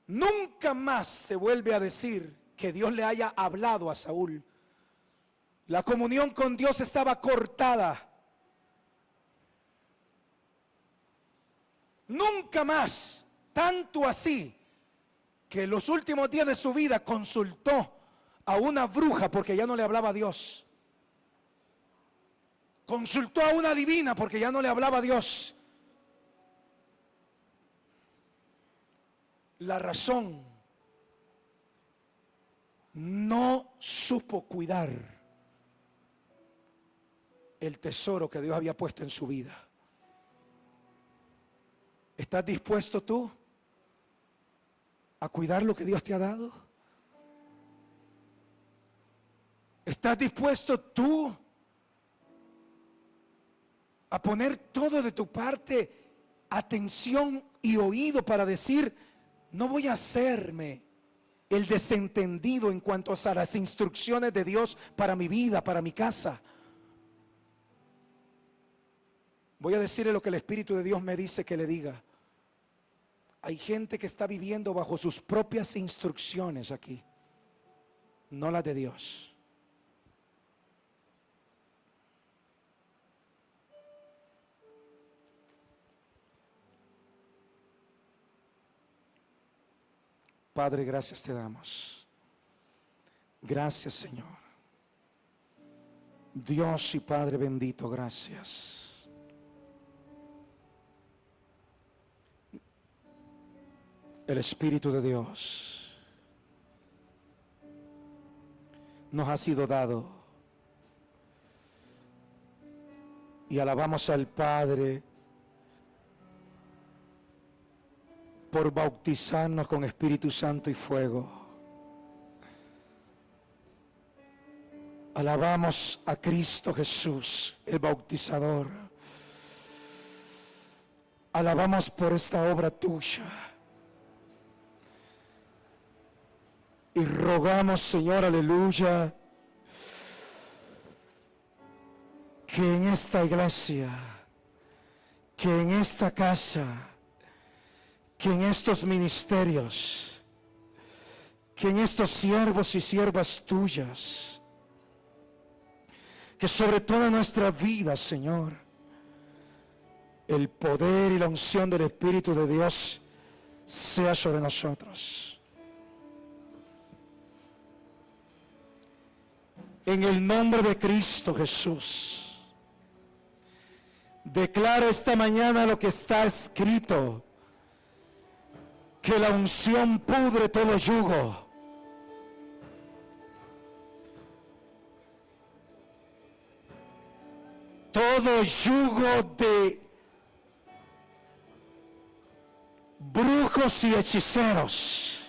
Nunca más se vuelve a decir que Dios le haya hablado a Saúl. La comunión con Dios estaba cortada. Nunca más, tanto así, que en los últimos días de su vida consultó a una bruja porque ya no le hablaba a Dios. Consultó a una divina porque ya no le hablaba a Dios. La razón, no supo cuidar el tesoro que Dios había puesto en su vida. ¿Estás dispuesto tú a cuidar lo que Dios te ha dado? ¿Estás dispuesto tú a poner todo de tu parte, atención y oído para decir, no voy a hacerme el desentendido en cuanto a las instrucciones de Dios para mi vida, para mi casa? Voy a decirle lo que el Espíritu de Dios me dice que le diga. Hay gente que está viviendo bajo sus propias instrucciones aquí, no las de Dios. Padre, gracias te damos. Gracias, Señor. Dios y Padre bendito, gracias. El Espíritu de Dios nos ha sido dado y alabamos al Padre por bautizarnos con Espíritu Santo y fuego. Alabamos a Cristo Jesús, el bautizador. Alabamos por esta obra tuya. Y rogamos, Señor, aleluya, que en esta iglesia, que en esta casa, que en estos ministerios, que en estos siervos y siervas tuyas, que sobre toda nuestra vida, Señor, el poder y la unción del Espíritu de Dios sea sobre nosotros. En el nombre de Cristo Jesús, declaro esta mañana lo que está escrito, que la unción pudre todo yugo. Todo yugo de brujos y hechiceros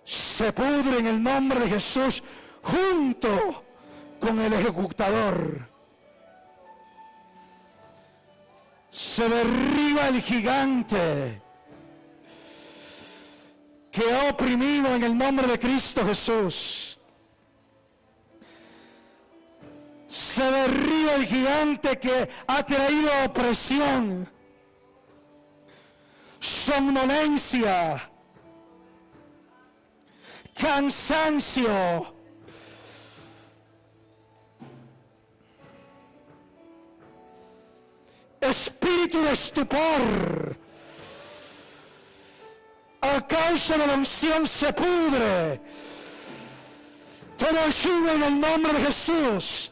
se pudre en el nombre de Jesús junto con el ejecutador. Se derriba el gigante que ha oprimido en el nombre de Cristo Jesús. Se derriba el gigante que ha traído opresión, somnolencia, cansancio, espíritu de estupor. A causa de la unción se pudre todo yugo en el nombre de Jesús.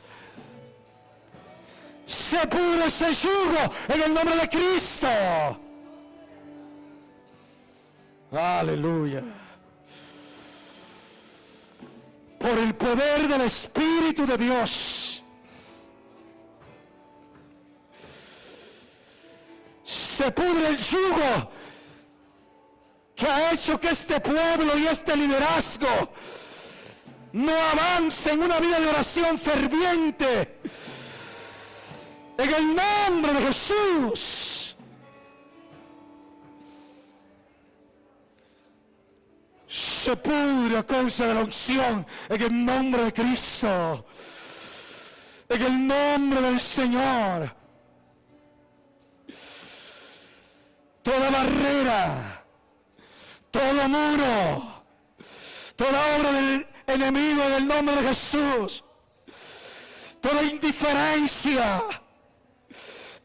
Se pudre ese yugo en el nombre de Cristo. Aleluya. Por el poder del Espíritu de Dios, se pudre el yugo que ha hecho que este pueblo y este liderazgo no avance en una vida de oración ferviente. En el nombre de Jesús, se pudre a causa de la unción. En el nombre de Cristo, en el nombre del Señor, toda barrera, todo muro, toda obra del enemigo en el nombre de Jesús, toda indiferencia,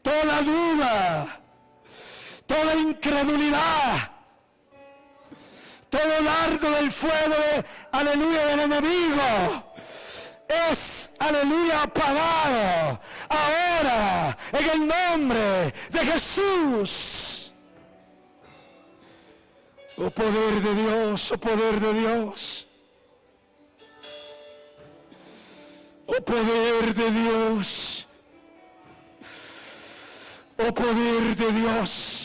toda duda, toda incredulidad, todo dardo del fuego aleluya, del enemigo es, aleluya, apagado ahora en el nombre de Jesús. Oh poder de Dios, oh poder de Dios, oh poder de Dios, oh poder de Dios.